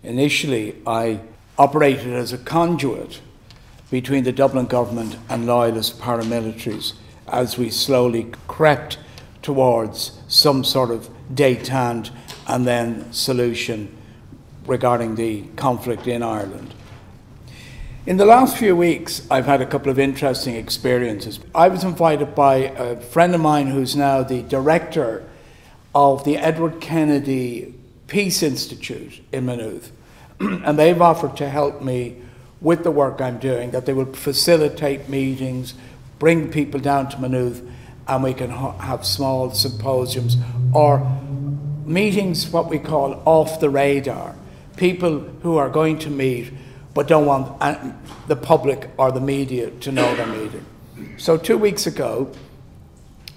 Initially, I operated as a conduit between the Dublin government and loyalist paramilitaries as we slowly crept towards some sort of détente and then solution regarding the conflict in Ireland. In the last few weeks, I've had a couple of interesting experiences. I was invited by a friend of mine who's now the director of the Edward Kennedy Peace Institute in Maynooth, and they've offered to help me with the work I'm doing, that they will facilitate meetings, bring people down to Maynooth, and we can have small symposiums or meetings, what we call off the radar, people who are going to meet but don't want the public or the media to know they're meeting. So 2 weeks ago,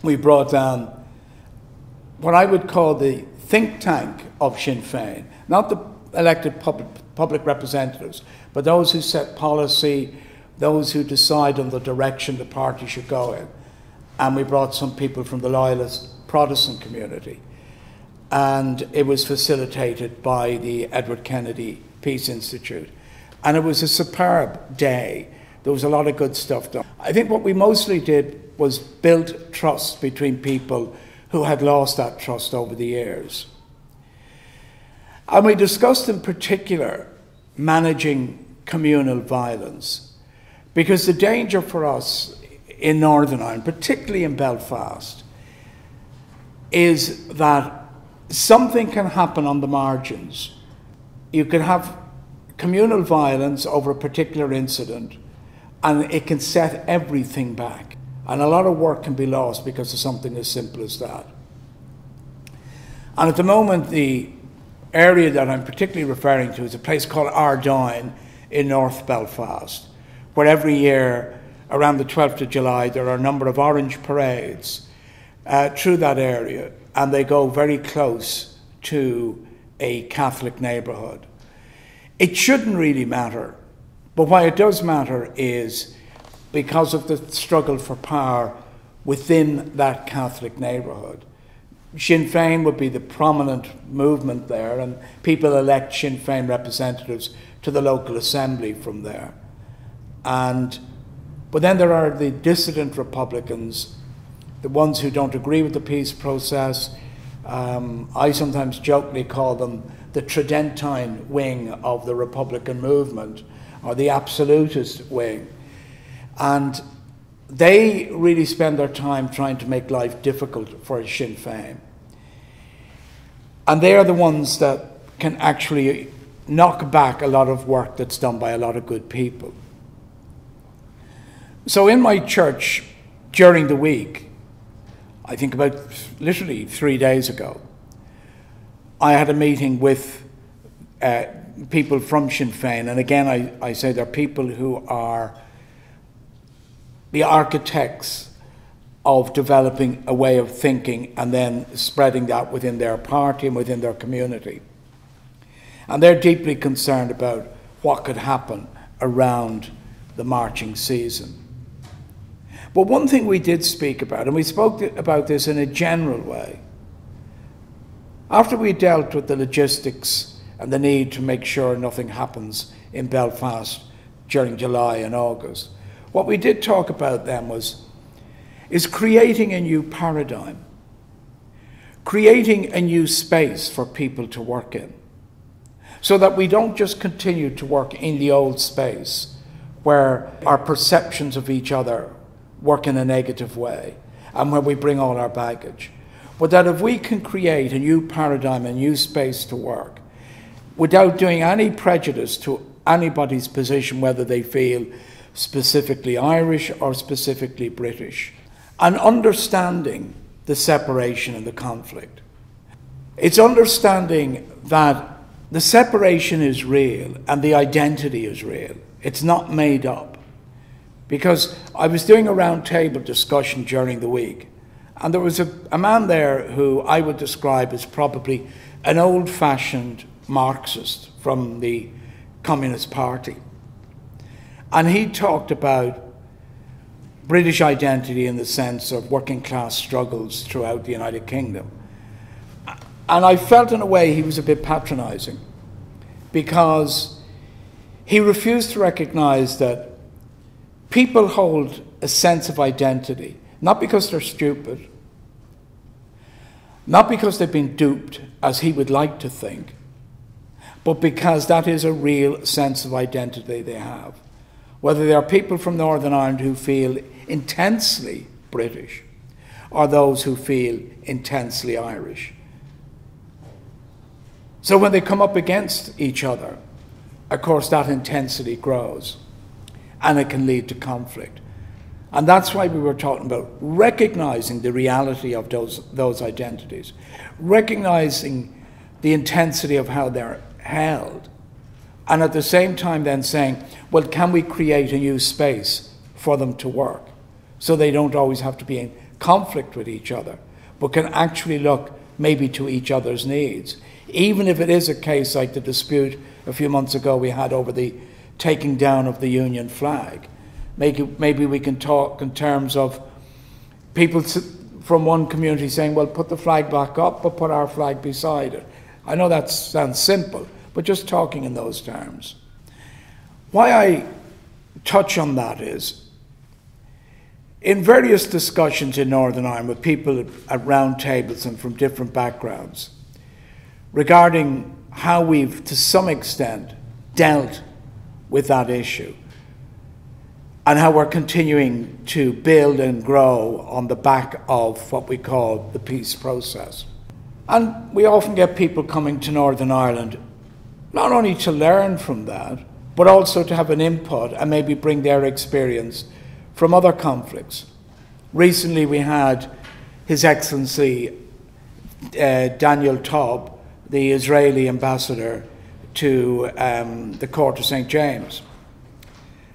we brought down what I would call the think tank of Sinn Féin, not the elected public representatives, but those who set policy, those who decide on the direction the party should go in. And we brought some people from the loyalist Protestant community. And it was facilitated by the Edward Kennedy Peace Institute. And it was a superb day. There was a lot of good stuff done. I think what we mostly did was build trust between people who had lost that trust over the years. And we discussed in particular managing communal violence, because the danger for us in Northern Ireland, particularly in Belfast, is that something can happen on the margins. You can have communal violence over a particular incident and it can set everything back. And a lot of work can be lost because of something as simple as that. And at the moment, the area that I'm particularly referring to is a place called Ardoyne in North Belfast, where every year around the 12th of July there are a number of orange parades through that area, and they go very close to a Catholic neighbourhood. It shouldn't really matter, but why it does matter is because of the struggle for power within that Catholic neighbourhood. Sinn Féin would be the prominent movement there, and people elect Sinn Féin representatives to the local assembly from there. But then there are the Dissident Republicans, the ones who don't agree with the peace process. I sometimes jokingly call them the Tridentine wing of the Republican movement, or the absolutist wing. And they really spend their time trying to make life difficult for Sinn Féin. And they are the ones that can actually knock back a lot of work that's done by a lot of good people. So in my church during the week, I think about literally 3 days ago, I had a meeting with people from Sinn Féin. And again, I say they're people who are the architects of developing a way of thinking and then spreading that within their party and within their community. And they're deeply concerned about what could happen around the marching season. But one thing we did speak about, and we spoke about this in a general way, after we dealt with the logistics and the need to make sure nothing happens in Belfast during July and August, what we did talk about then is creating a new paradigm, creating a new space for people to work in, so that we don't just continue to work in the old space where our perceptions of each other work in a negative way and where we bring all our baggage. But that if we can create a new paradigm, a new space to work, without doing any prejudice to anybody's position, whether they feel specifically Irish or specifically British, and understanding the separation and the conflict. It's understanding that the separation is real and the identity is real. It's not made up. Because I was doing a roundtable discussion during the week, and there was a man there who I would describe as probably an old-fashioned Marxist from the Communist Party. And he talked about British identity in the sense of working class struggles throughout the United Kingdom. And I felt in a way he was a bit patronising. because he refused to recognize that people hold a sense of identity, not because they're stupid, not because they've been duped, as he would like to think, but because that is a real sense of identity they have. Whether they are people from Northern Ireland who feel intensely British, or those who feel intensely Irish. So when they come up against each other, of course that intensity grows, and it can lead to conflict. And that's why we were talking about recognizing the reality of those identities, recognizing the intensity of how they're held, and at the same time then saying, well, can we create a new space for them to work so they don't always have to be in conflict with each other, but can actually look maybe to each other's needs, even if it is a case like the dispute a few months ago we had over the taking down of the Union flag. Maybe we can talk in terms of people from one community saying, well, put the flag back up, but put our flag beside it. I know that sounds simple, but just talking in those terms. Why I touch on that is, in various discussions in Northern Ireland with people at round tables and from different backgrounds, regarding how we've, to some extent, dealt with that issue, and how we're continuing to build and grow on the back of what we call the peace process. And we often get people coming to Northern Ireland not only to learn from that, but also to have an input and maybe bring their experience from other conflicts. Recently we had His Excellency Daniel Taub, the Israeli ambassador to the Court of St. James.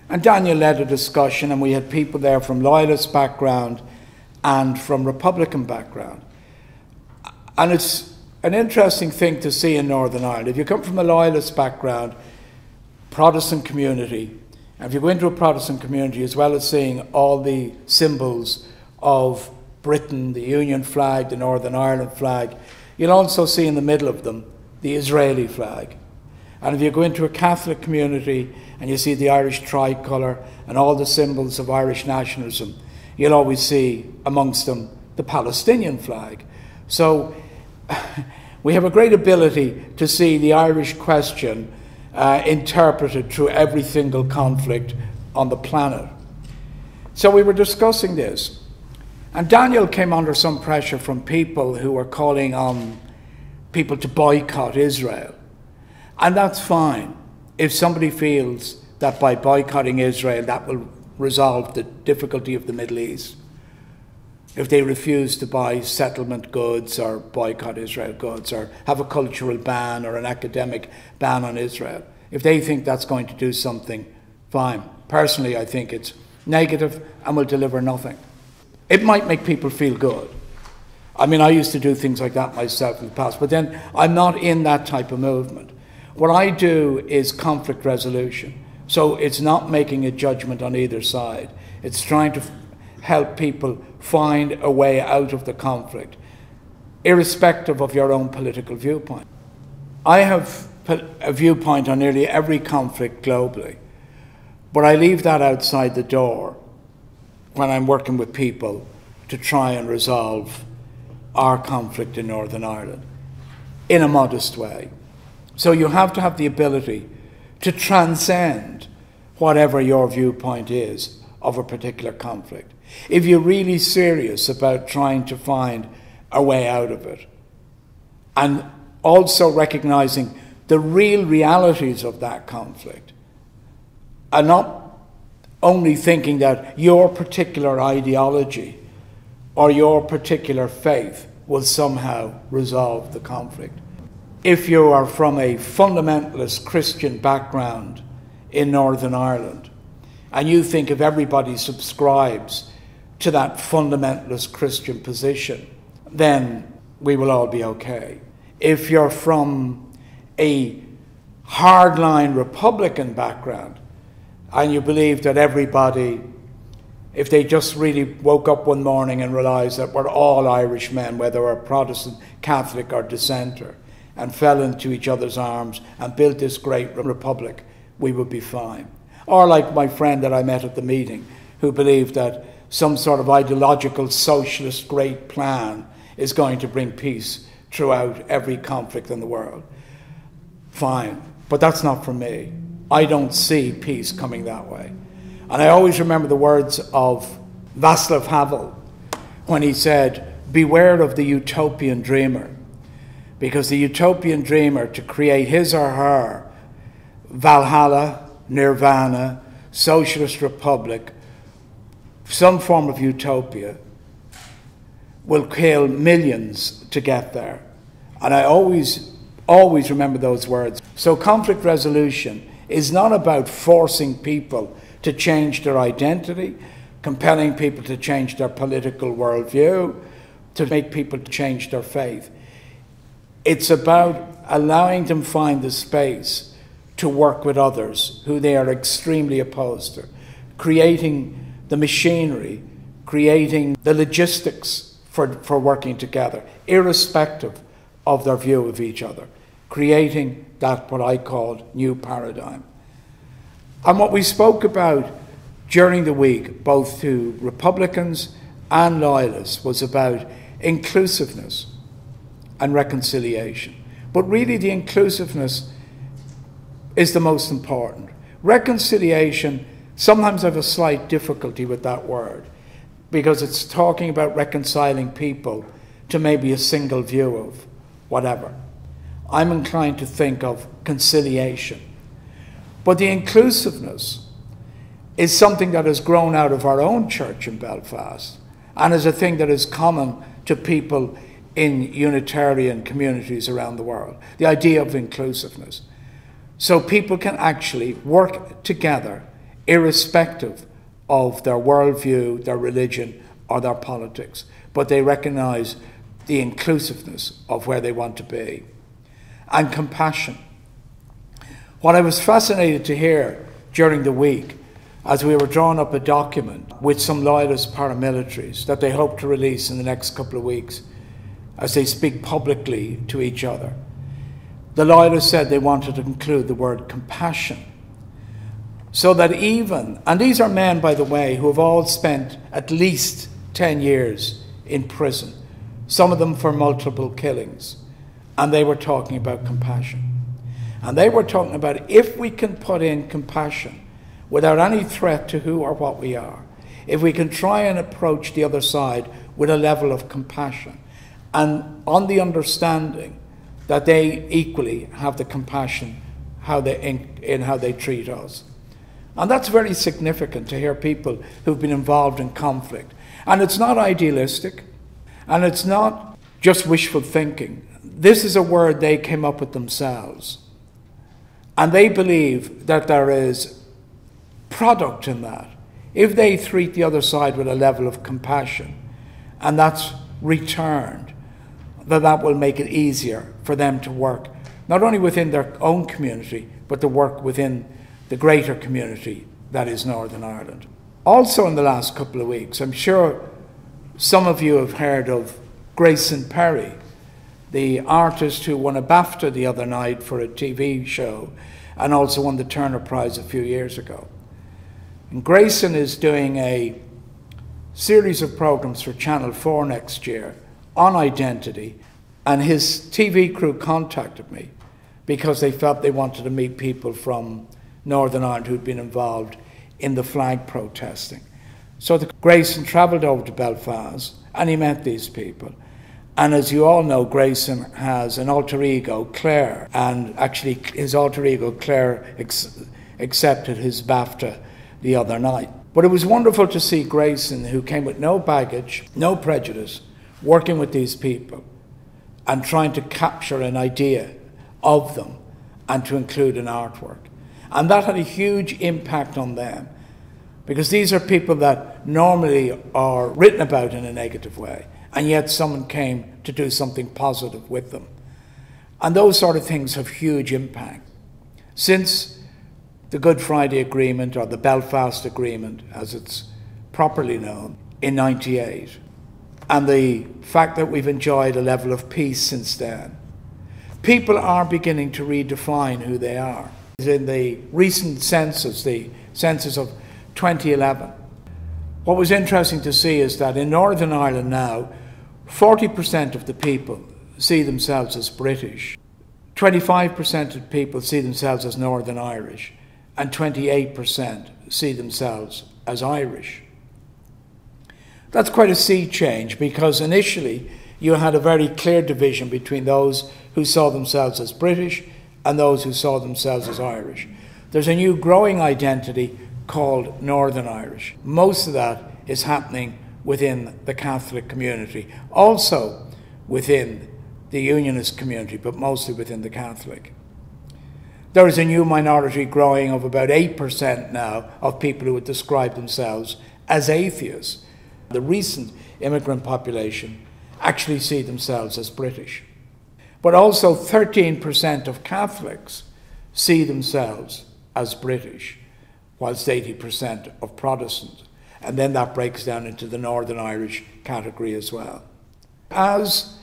And Daniel led a discussion, and we had people there from Loyalist background and from Republican background. And it's an interesting thing to see in Northern Ireland. If you come from a Loyalist background, Protestant community, and if you go into a Protestant community, as well as seeing all the symbols of Britain, the Union flag, the Northern Ireland flag, you'll also see in the middle of them the Israeli flag. And if you go into a Catholic community and you see the Irish tricolour and all the symbols of Irish nationalism, you'll always see amongst them the Palestinian flag. So we have a great ability to see the Irish question interpreted through every single conflict on the planet. So we were discussing this, and Daniel came under some pressure from people who were calling on people to boycott Israel. And that's fine if somebody feels that by boycotting Israel that will resolve the difficulty of the Middle East. If they refuse to buy settlement goods or boycott Israel goods or have a cultural ban or an academic ban on Israel, if they think that's going to do something, fine. Personally, I think it's negative and will deliver nothing. It might make people feel good. I mean, I used to do things like that myself in the past, but then I'm not in that type of movement. What I do is conflict resolution. So it's not making a judgment on either side. It's trying to help people find a way out of the conflict, irrespective of your own political viewpoint. I have a viewpoint on nearly every conflict globally, but I leave that outside the door when I'm working with people to try and resolve our conflict in Northern Ireland in a modest way. So you have to have the ability to transcend whatever your viewpoint is of a particular conflict, if you're really serious about trying to find a way out of it, and also recognizing the real realities of that conflict, and not only thinking that your particular ideology or your particular faith will somehow resolve the conflict. If you are from a fundamentalist Christian background in Northern Ireland, and you think if everybody subscribes to that fundamentalist Christian position, then we will all be okay. If you're from a hardline Republican background, and you believe that everybody, if they just really woke up one morning and realised that we're all Irish men, whether we're Protestant, Catholic or dissenter, and fell into each other's arms and built this great republic, we would be fine. Or like my friend that I met at the meeting, who believed that some sort of ideological socialist great plan is going to bring peace throughout every conflict in the world. Fine, but that's not for me. I don't see peace coming that way. And I always remember the words of Václav Havel when he said, beware of the utopian dreamer, because the utopian dreamer, to create his or her Valhalla, Nirvana, socialist republic, some form of utopia, will kill millions to get there. And I always remember those words. So conflict resolution is not about forcing people to change their identity, compelling people to change their political worldview, to make people change their faith. It's about allowing them find the space to work with others who they are extremely opposed to, creating the machinery, creating the logistics for working together, irrespective of their view of each other, creating that what I called new paradigm. And what we spoke about during the week, both to Republicans and Loyalists, was about inclusiveness and reconciliation. But really the inclusiveness is the most important. Reconciliation, sometimes I have a slight difficulty with that word, because it's talking about reconciling people to maybe a single view of whatever. I'm inclined to think of conciliation. But the inclusiveness is something that has grown out of our own church in Belfast, and is a thing that is common to people in Unitarian communities around the world. The idea of inclusiveness. So people can actually work together irrespective of their worldview, their religion, or their politics, but they recognize the inclusiveness of where they want to be. And compassion. What I was fascinated to hear during the week, as we were drawing up a document with some Loyalist paramilitaries that they hope to release in the next couple of weeks as they speak publicly to each other, the Loyalists said they wanted to include the word compassion. So that even, and these are men, by the way, who have all spent at least 10 years in prison, some of them for multiple killings, and they were talking about compassion. And they were talking about if we can put in compassion without any threat to who or what we are, if we can try and approach the other side with a level of compassion, and on the understanding that they equally have the compassion in how they treat us. And that's very significant to hear people who've been involved in conflict. And it's not idealistic, and it's not just wishful thinking. This is a word they came up with themselves. And they believe that there is product in that. If they treat the other side with a level of compassion, and that's returned, that will make it easier for them to work, not only within their own community, but to work within the greater community that is Northern Ireland. Also in the last couple of weeks, I'm sure some of you have heard of Grayson Perry, the artist who won a BAFTA the other night for a TV show and also won the Turner Prize a few years ago. And Grayson is doing a series of programs for Channel 4 next year on identity, and his TV crew contacted me because they felt they wanted to meet people from Northern Ireland who'd been involved in the flag protesting. So Grayson travelled over to Belfast and he met these people. And as you all know, Grayson has an alter ego, Claire, and actually his alter ego, Claire, accepted his BAFTA the other night. But it was wonderful to see Grayson, who came with no baggage, no prejudice, working with these people and trying to capture an idea of them and to include an artwork. And that had a huge impact on them, because these are people that normally are written about in a negative way, and yet someone came to do something positive with them. And those sort of things have huge impact. Since the Good Friday Agreement, or the Belfast Agreement as it's properly known, in '98, and the fact that we've enjoyed a level of peace since then, People are beginning to redefine who they are. In the recent census, the census of 2011, what was interesting to see is that in Northern Ireland now, 40% of the people see themselves as British, 25% of people see themselves as Northern Irish, and 28% see themselves as Irish. That's quite a sea change, because initially you had a very clear division between those who saw themselves as British and those who saw themselves as Irish. There's a new growing identity called Northern Irish. Most of that is happening within the Catholic community, also within the Unionist community, but mostly within the Catholic. There is a new minority growing of about 8% now of people who would describe themselves as atheists. The recent immigrant population actually see themselves as British. But also 13% of Catholics see themselves as British, whilst 80% of Protestants. And then that breaks down into the Northern Irish category as well. As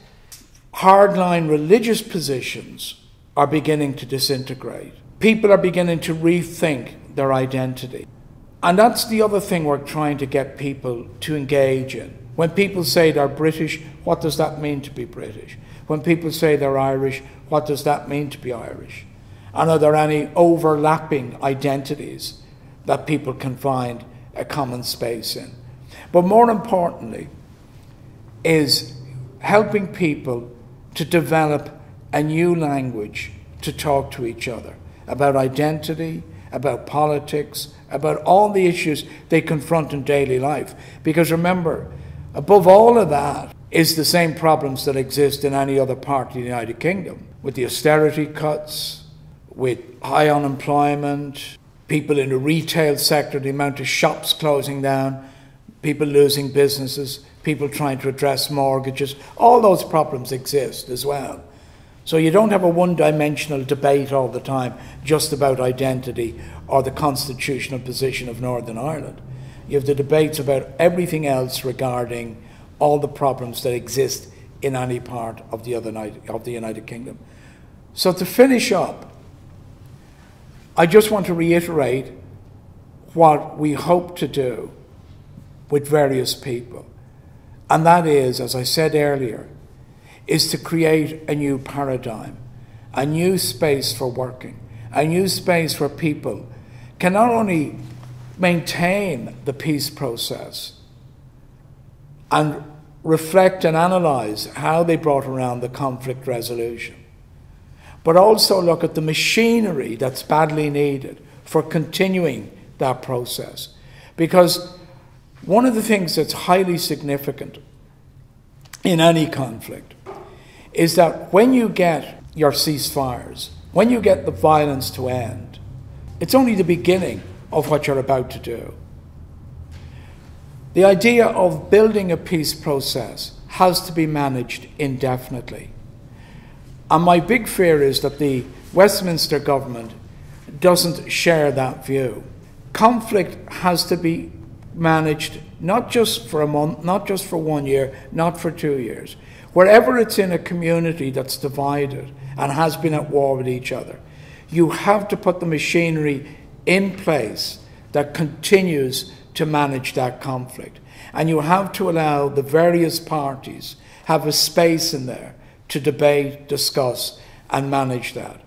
hardline religious positions are beginning to disintegrate, people are beginning to rethink their identity. And that's the other thing we're trying to get people to engage in. When people say they're British, what does that mean to be British? When people say they're Irish, what does that mean to be Irish? And are there any overlapping identities that people can find a common space in? But more importantly, is helping people to develop a new language to talk to each other about identity, about politics, about all the issues they confront in daily life. Because remember, above all of that is the same problems that exist in any other part of the United Kingdom, with the austerity cuts, with high unemployment, people in the retail sector, the amount of shops closing down, people losing businesses, people trying to address mortgages. All those problems exist as well. So you don't have a one-dimensional debate all the time just about identity or the constitutional position of Northern Ireland. You have the debates about everything else regarding all the problems that exist in any part of the United Kingdom. So to finish up, I just want to reiterate what we hope to do with various people. And that is, as I said earlier, is to create a new paradigm, a new space for working, a new space where people can not only maintain the peace process and reflect and analyse how they brought around the conflict resolution, but also look at the machinery that's badly needed for continuing that process. Because one of the things that's highly significant in any conflict is that when you get your ceasefires, when you get the violence to end, it's only the beginning of what you're about to do. The idea of building a peace process has to be managed indefinitely. And my big fear is that the Westminster government doesn't share that view. Conflict has to be managed not just for a month, not just for 1 year, not for 2 years. Wherever it's in a community that's divided and has been at war with each other, you have to put the machinery in place that continues to manage that conflict. And you have to allow the various parties have a space in there to debate, discuss, and manage that.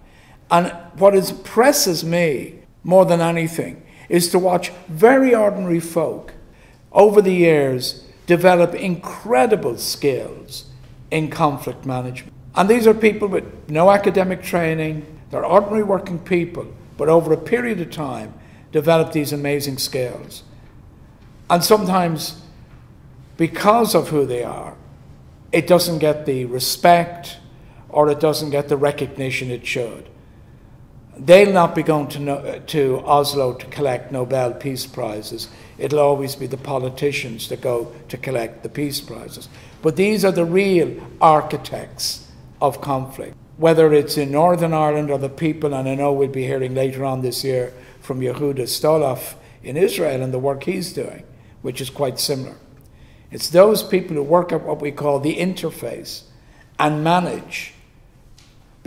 And what impresses me more than anything is to watch very ordinary folk over the years develop incredible skills in conflict management. And these are people with no academic training, they're ordinary working people, but over a period of time develop these amazing skills. And sometimes, because of who they are, it doesn't get the respect or it doesn't get the recognition it should. They'll not be going to Oslo to collect Nobel Peace Prizes. It'll always be the politicians that go to collect the peace prizes. But these are the real architects of conflict. Whether it's in Northern Ireland or the people, and I know we'll be hearing later on this year from Yehuda Stoloff in Israel and the work he's doing, which is quite similar. It's those people who work at what we call the interface and manage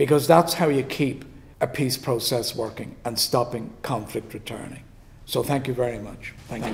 because that's how you keep a peace process working and stopping conflict returning. So thank you very much. Thank you.